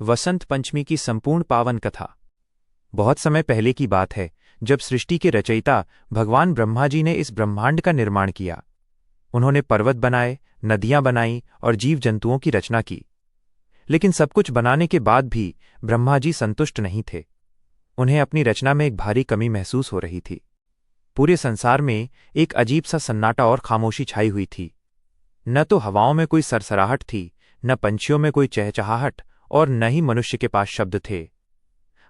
वसंत पंचमी की संपूर्ण पावन कथा। बहुत समय पहले की बात है, जब सृष्टि के रचयिता भगवान ब्रह्मा जी ने इस ब्रह्मांड का निर्माण किया। उन्होंने पर्वत बनाए, नदियां बनाई और जीव जंतुओं की रचना की। लेकिन सब कुछ बनाने के बाद भी ब्रह्मा जी संतुष्ट नहीं थे। उन्हें अपनी रचना में एक भारी कमी महसूस हो रही थी। पूरे संसार में एक अजीब सा सन्नाटा और खामोशी छाई हुई थी। न तो हवाओं में कोई सरसराहट थी, न पंछियों में कोई चहचहाहट, और न ही मनुष्य के पास शब्द थे।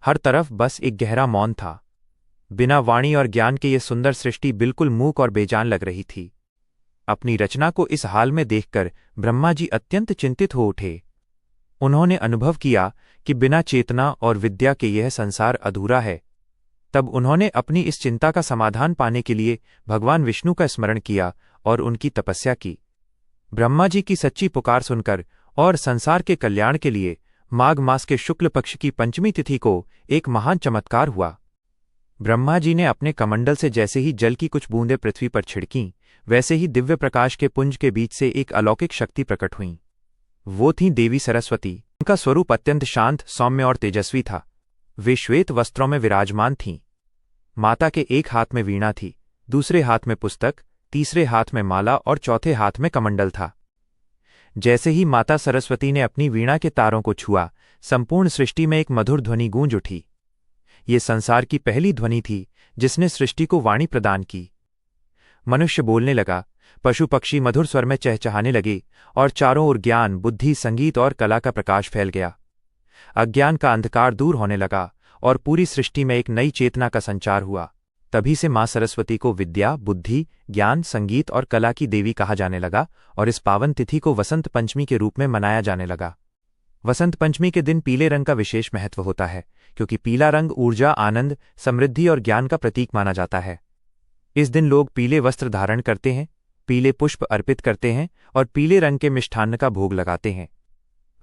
हर तरफ बस एक गहरा मौन था। बिना वाणी और ज्ञान के ये सुंदर सृष्टि बिल्कुल मूक और बेजान लग रही थी। अपनी रचना को इस हाल में देखकर ब्रह्मा जी अत्यंत चिंतित हो उठे। उन्होंने अनुभव किया कि बिना चेतना और विद्या के यह संसार अधूरा है। तब उन्होंने अपनी इस चिंता का समाधान पाने के लिए भगवान विष्णु का स्मरण किया और उनकी तपस्या की। ब्रह्मा जी की सच्ची पुकार सुनकर और संसार के कल्याण के लिए माघ मास के शुक्ल पक्ष की पंचमी तिथि को एक महान चमत्कार हुआ। ब्रह्मा जी ने अपने कमंडल से जैसे ही जल की कुछ बूंदें पृथ्वी पर छिड़कीं, वैसे ही दिव्य प्रकाश के पुंज के बीच से एक अलौकिक शक्ति प्रकट हुई। वो थीं देवी सरस्वती। उनका स्वरूप अत्यंत शांत, सौम्य और तेजस्वी था। वे श्वेत वस्त्रों में विराजमान थीं। माता के एक हाथ में वीणा थी, दूसरे हाथ में पुस्तक, तीसरे हाथ में माला और चौथे हाथ में कमंडल था। जैसे ही माता सरस्वती ने अपनी वीणा के तारों को छुआ, संपूर्ण सृष्टि में एक मधुर ध्वनि गूंज उठी। ये संसार की पहली ध्वनि थी जिसने सृष्टि को वाणी प्रदान की। मनुष्य बोलने लगा, पशु पक्षी मधुर स्वर में चहचहाने लगे और चारों ओर ज्ञान, बुद्धि, संगीत और कला का प्रकाश फैल गया। अज्ञान का अंधकार दूर होने लगा और पूरी सृष्टि में एक नई चेतना का संचार हुआ। तभी से माँ सरस्वती को विद्या, बुद्धि, ज्ञान, संगीत और कला की देवी कहा जाने लगा और इस पावन तिथि को वसंत पंचमी के रूप में मनाया जाने लगा। वसंत पंचमी के दिन पीले रंग का विशेष महत्व होता है, क्योंकि पीला रंग ऊर्जा, आनंद, समृद्धि और ज्ञान का प्रतीक माना जाता है। इस दिन लोग पीले वस्त्र धारण करते हैं, पीले पुष्प अर्पित करते हैं और पीले रंग के मिष्ठान्न का भोग लगाते हैं।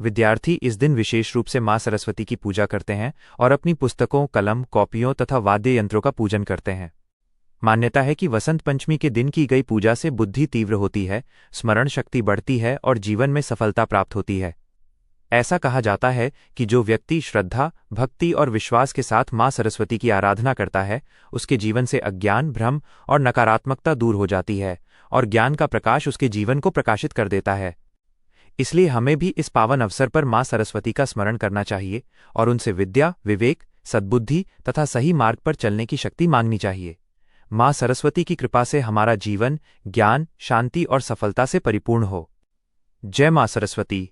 विद्यार्थी इस दिन विशेष रूप से माँ सरस्वती की पूजा करते हैं और अपनी पुस्तकों, कलम, कॉपियों तथा वाद्य यंत्रों का पूजन करते हैं। मान्यता है कि वसंत पंचमी के दिन की गई पूजा से बुद्धि तीव्र होती है, स्मरण शक्ति बढ़ती है और जीवन में सफलता प्राप्त होती है। ऐसा कहा जाता है कि जो व्यक्ति श्रद्धा, भक्ति और विश्वास के साथ माँ सरस्वती की आराधना करता है, उसके जीवन से अज्ञान, भ्रम और नकारात्मकता दूर हो जाती है और ज्ञान का प्रकाश उसके जीवन को प्रकाशित कर देता है। इसलिए हमें भी इस पावन अवसर पर माँ सरस्वती का स्मरण करना चाहिए और उनसे विद्या, विवेक, सद्बुद्धि तथा सही मार्ग पर चलने की शक्ति मांगनी चाहिए। माँ सरस्वती की कृपा से हमारा जीवन ज्ञान, शांति और सफलता से परिपूर्ण हो। जय माँ सरस्वती।